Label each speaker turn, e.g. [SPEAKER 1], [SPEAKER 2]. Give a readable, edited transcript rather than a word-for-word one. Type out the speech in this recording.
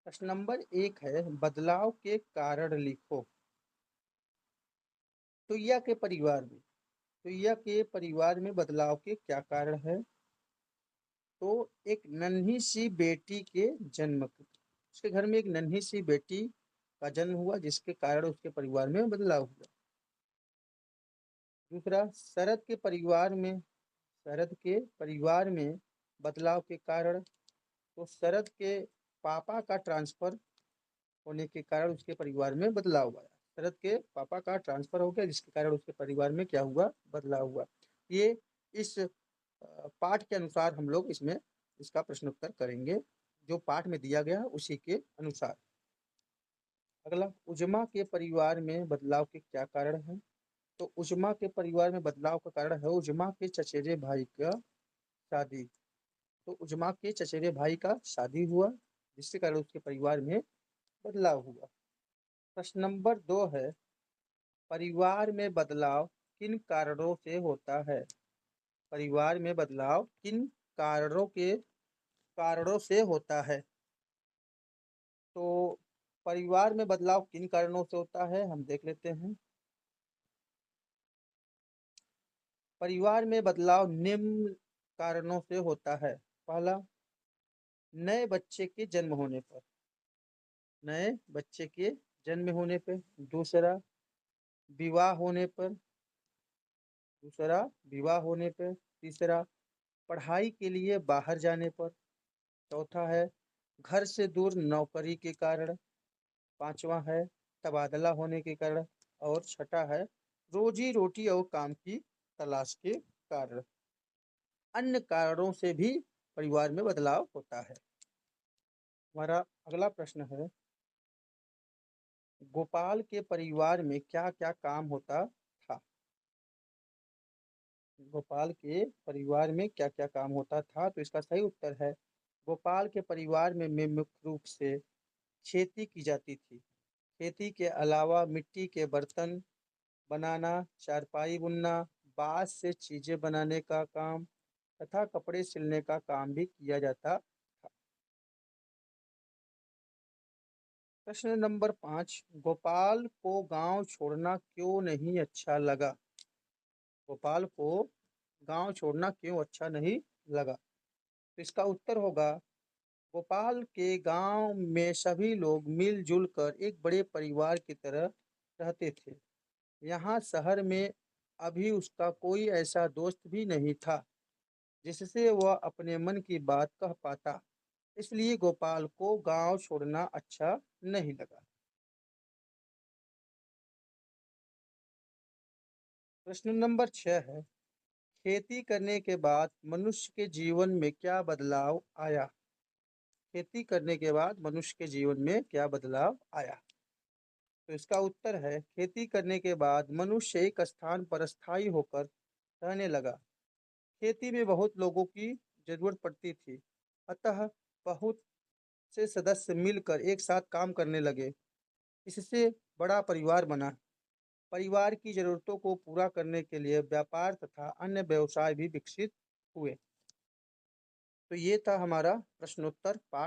[SPEAKER 1] प्रश्न नंबर 1 है, बदलाव के कारण लिखो। तुहिया के परिवार में बदलाव के क्या कारण है? तो एक नन्ही सी बेटी के जन्म उसके घर में एक नन्ही सी बेटी का जन्म हुआ, जिसके कारण उसके परिवार में बदलाव हुआ। दूसरा, शरद के परिवार में बदलाव के कारण, तो शरद के पापा का ट्रांसफर होने के कारण उसके परिवार में बदलाव आया। शरद के पापा का ट्रांसफर हो गया, जिसके कारण उसके परिवार में क्या हुआ? बदलाव हुआ। ये इस पाठ के अनुसार हम लोग इसमें इसका प्रश्न उत्तर करेंगे, जो पाठ में दिया गया उसी के अनुसार। अगला, उजमा के परिवार में बदलाव के क्या कारण है? तो उजमा के परिवार में बदलाव का कारण है उजमा के चचेरे भाई का शादी। तो उजमा के चचेरे भाई का शादी हुआ, जिसके कारण उसके परिवार में बदलाव हुआ। प्रश्न नंबर 2 है, परिवार में बदलाव किन कारणों से होता है? परिवार में बदलाव किन कारणों से होता है? तो परिवार में बदलाव किन कारणों से होता है, हम देख लेते हैं। परिवार में बदलाव निम्न कारणों से होता है। पहला, नए बच्चे के जन्म होने पर। नए बच्चे के जन्म होने पर। दूसरा, विवाह होने पर। तीसरा, पढ़ाई के लिए बाहर जाने पर। चौथा है, घर से दूर नौकरी के कारण। पांचवा है, तबादला होने के कारण। और छठा है, रोजी रोटी और काम की तलाश के कारण। अन्य कारणों से भी परिवार में बदलाव होता है। हमारा अगला प्रश्न है, गोपाल के परिवार में क्या क्या काम होता था? गोपाल के परिवार में क्या क्या काम होता था? तो इसका सही उत्तर है, गोपाल के परिवार में मुख्य रूप से खेती की जाती थी। खेती के अलावा मिट्टी के बर्तन बनाना, चारपाई बुनना, बांस से चीजें बनाने का काम तथा कपड़े सिलने का काम भी किया जाता था। प्रश्न नंबर 5, गोपाल को गांव छोड़ना क्यों नहीं अच्छा लगा? गोपाल को गांव छोड़ना क्यों अच्छा नहीं लगा? तो इसका उत्तर होगा, गोपाल के गांव में सभी लोग मिलजुल कर एक बड़े परिवार की तरह रहते थे। यहाँ शहर में अभी उसका कोई ऐसा दोस्त भी नहीं था जिससे वह अपने मन की बात कह पाता। इसलिए गोपाल को गांव छोड़ना अच्छा नहीं लगा। प्रश्न नंबर 6 है, खेती करने के बाद मनुष्य के जीवन में क्या बदलाव आया? खेती करने के बाद मनुष्य के जीवन में क्या बदलाव आया? तो इसका उत्तर है, खेती करने के बाद मनुष्य एक स्थान पर स्थायी होकर रहने लगा। खेती में बहुत लोगों की जरूरत पड़ती थी, अतः बहुत से सदस्य मिलकर एक साथ काम करने लगे। इससे बड़ा परिवार बना। परिवार की जरूरतों को पूरा करने के लिए व्यापार तथा अन्य व्यवसाय भी विकसित हुए। तो ये था हमारा प्रश्नोत्तर पाठ।